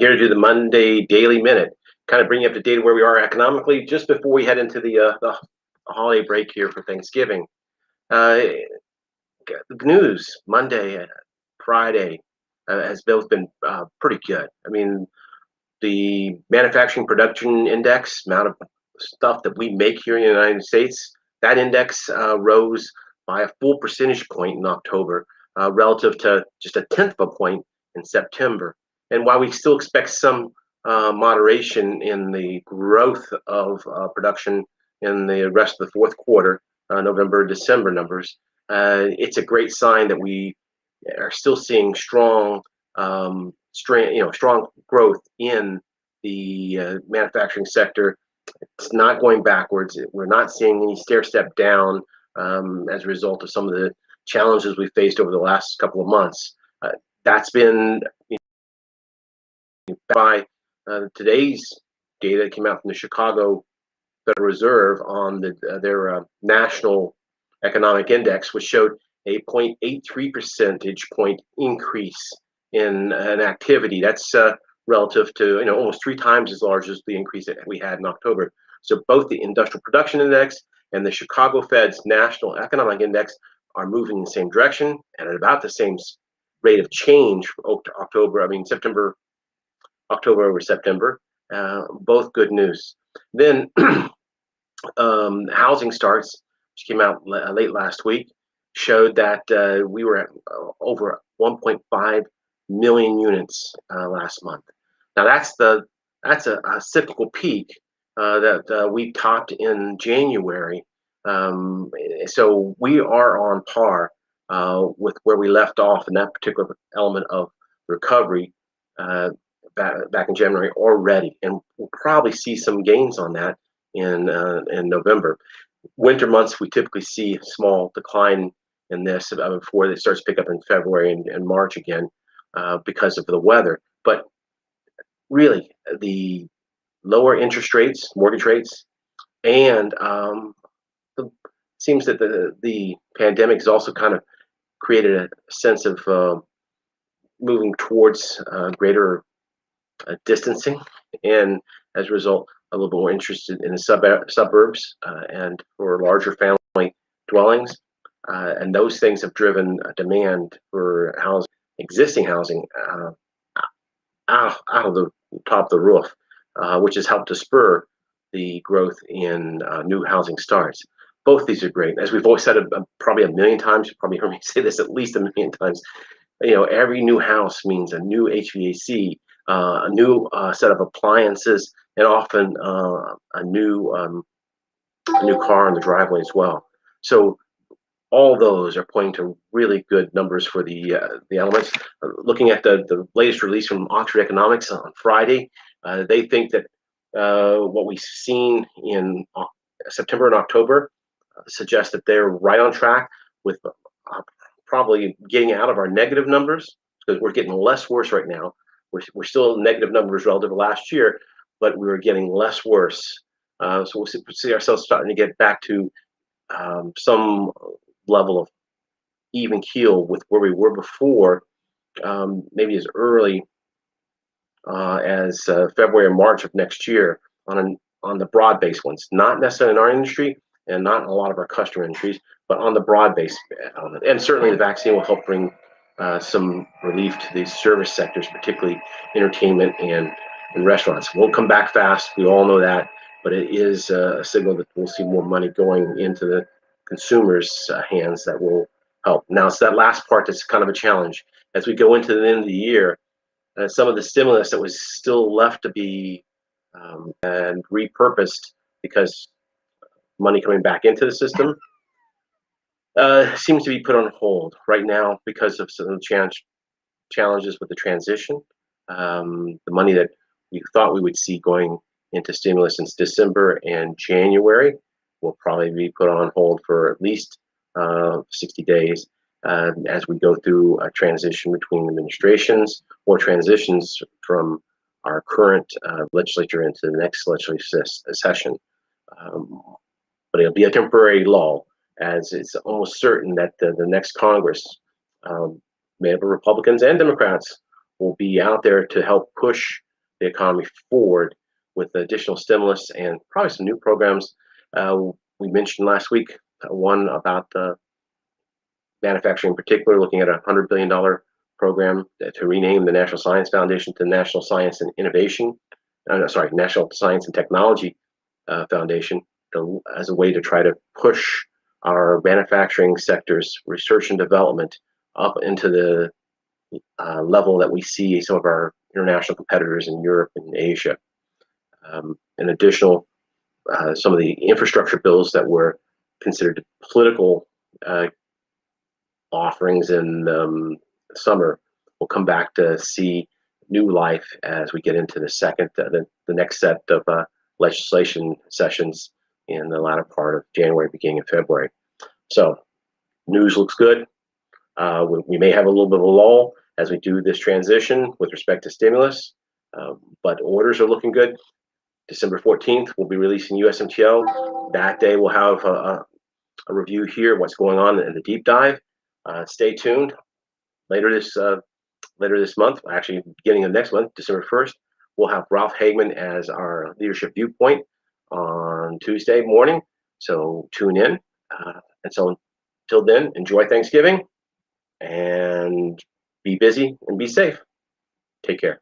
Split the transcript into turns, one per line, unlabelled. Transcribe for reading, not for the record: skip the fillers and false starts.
Here to do the Monday Daily Minute, kind of bring you up to date where we are economically just before we head into the holiday break here for Thanksgiving. Uh, the news Monday, Friday has both been pretty good. I mean, the manufacturing production index, amount of stuff that we make here in the United States, that index rose by a full percentage point in October, relative to just a tenth of a point in September. And while we still expect some moderation in the growth of production in the rest of the fourth quarter, November, December numbers, it's a great sign that we are still seeing strong, strong growth in the manufacturing sector. It's not going backwards. We're not seeing any stair step down as a result of some of the challenges we faced over the last couple of months. That's been by today's data that came out from the Chicago Federal Reserve on their national economic index, which showed a 0.83 percentage point increase in an activity. That's relative to almost 3 times as large as the increase that we had in October. So both the industrial production index and the Chicago Fed's national economic index are moving in the same direction and at about the same rate of change for October. I mean September, October over September. Both good news. Then housing starts, which came out late last week, showed that we were at over 1.5 million units last month. Now that's a cyclical peak that we topped in January. So we are on par with where we left off in that particular element of recovery back in January already, and we'll probably see some gains on that in November. Winter months, we typically see a small decline in this before it starts to pick up in February and March again because of the weather. But really, the lower interest rates, mortgage rates, and it seems that the pandemic has also kind of created a sense of moving towards greater distancing, and as a result, a little bit more interested in the suburbs and for larger family dwellings. And those things have driven a demand for housing, existing housing, out of the top of the roof, which has helped to spur the growth in new housing starts. Both these are great. As we've always said probably a million times, you probably heard me say this at least a million times, every new house means a new HVAC, a new set of appliances, and often a new car in the driveway as well. So all those are pointing to really good numbers for the elements. Looking at the latest release from Oxford Economics on Friday, they think that what we've seen in September and October suggests that they're right on track with probably getting out of our negative numbers, because we're getting less worse right now. We're still negative numbers relative to last year, but we were getting less worse. So we'll see ourselves starting to get back to some level of even keel with where we were before, maybe as early as February or March of next year on the broad-based ones, not necessarily in our industry and not in a lot of our customer industries, but on the broad-based element. And certainly the vaccine will help bring some relief to these service sectors, particularly entertainment and restaurants. Won't come back fast, we all know that, but it is a signal that we'll see more money going into the consumers' hands that will help. Now, it's that last part that's kind of a challenge. As we go into the end of the year, some of the stimulus that was still left to be and repurposed because money coming back into the system seems to be put on hold right now because of some challenges with the transition. The money that we thought we would see going into stimulus since December and January will probably be put on hold for at least 60 days as we go through a transition between administrations or transitions from our current legislature into the next legislative session. But it'll be a temporary lull, as it's almost certain that the next Congress, made up of Republicans and Democrats, will be out there to help push the economy forward with additional stimulus and probably some new programs. We mentioned last week one about the manufacturing in particular, looking at a $100 billion program to rename the National Science Foundation to National Science and Innovation, National Science and Technology Foundation, as a way to try to push our manufacturing sector's research and development up into the level that we see some of our international competitors in Europe and Asia. In additional, some of the infrastructure bills that were considered political offerings in summer will come back to see new life as we get into the next set of legislation sessions in the latter part of January, beginning of February. So news looks good. We may have a little bit of a lull as we do this transition with respect to stimulus, but orders are looking good. December 14th, we'll be releasing USMTO. That day, we'll have a review here, what's going on in the deep dive. Stay tuned. Later this month, actually beginning of next month, December 1st, we'll have Ralph Hagman as our leadership viewpoint on Tuesday morning. So tune in. And so until then, enjoy Thanksgiving and be busy and be safe. Take care.